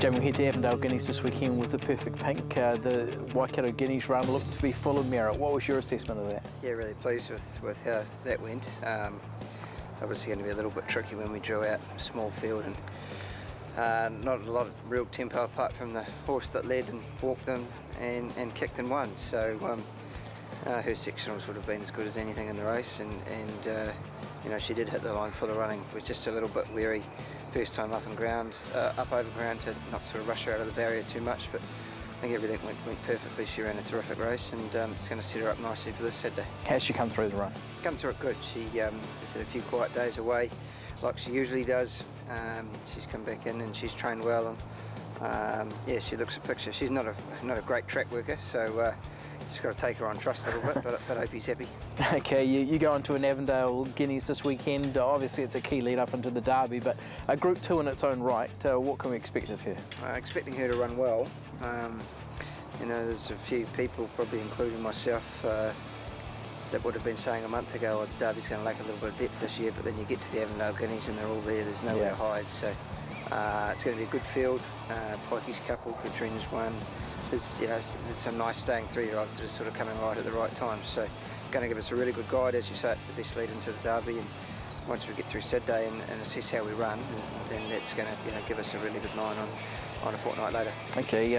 Jamie, we head to Avondale Guineas this weekend with the Perfect Pink. The Waikato Guineas run looked to be full of merit. What was your assessment of that? Yeah, really pleased with how that went. Obviously going to be a little bit tricky when we drew out a small field and not a lot of real tempo apart from the horse that led and walked in and kicked and won. So her sectionals would have been as good as anything in the race, and you know, she did hit the line full of running. Was just a little bit wary first time up over ground to not sort of rush her out of the barrier too much, but I think everything went perfectly. She ran a terrific race, and it's going to set her up nicely for this Saturday. How's she come through the run? Come through it good. She just had a few quiet days away, like she usually does. She's come back in and she's trained well, and yeah, she looks a picture. She's not a great track worker, so just got to take her on trust a little bit, but I hope he's happy. Okay, you go on to an Avondale Guineas this weekend. Obviously it's a key lead up into the Derby, but a Group 2 in its own right. What can we expect of her? Expecting her to run well. You know, there's a few people, probably including myself, that would have been saying a month ago, oh, the Derby's going to lack a little bit of depth this year, but then you get to the Avondale Guineas and they're all there, there's nowhere to hide. So it's going to be a good field. Pikey's couple, Katrina's one. There's some nice staying 3-year-olds that are sort of coming right at the right time. So going to give us a really good guide. As you say, it's the best lead into the Derby, and once we get through Saturday and assess how we run, then that's going to give us a really good line on a fortnight later. Okay,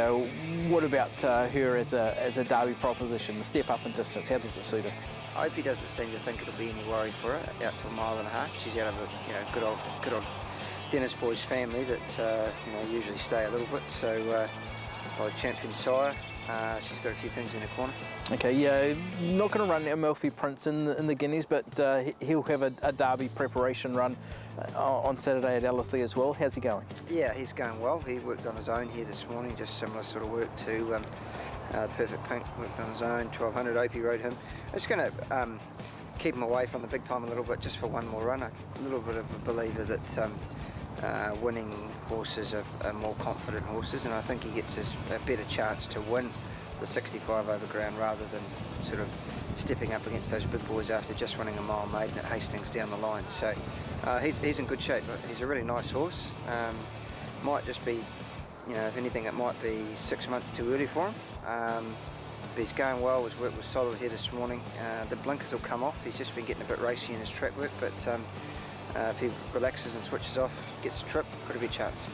what about her as a Derby proposition, the step up in distance? How does it suit her? I hope he doesn't seem to think it'll be any worry for her out to 1.5 miles. She's out of a good old Dennis boys family that usually stay a little bit. So by champion sire, she's got a few things in her corner. Okay, yeah, not going to run Amalfi Prince in the Guineas, but he'll have a Derby preparation run on Saturday at LSE as well. How's he going? Yeah, he's going well. He worked on his own here this morning, just similar sort of work to Perfect Pink. Worked on his own, 1200 Opie rode him. It's going to keep him away from the big time a little bit, just for one more run. A little bit of a believer that winning horses are more confident horses, and I think he gets a better chance to win the 65 over ground rather than sort of stepping up against those big boys after just winning a mile maiden at Hastings down the line. So he's in good shape. He's a really nice horse. Might just be, if anything, it might be 6 months too early for him. But he's going well. His work was solid here this morning. The blinkers will come off. He's just been getting a bit racy in his track work, but if he relaxes and switches off, gets a trip, could be a chance.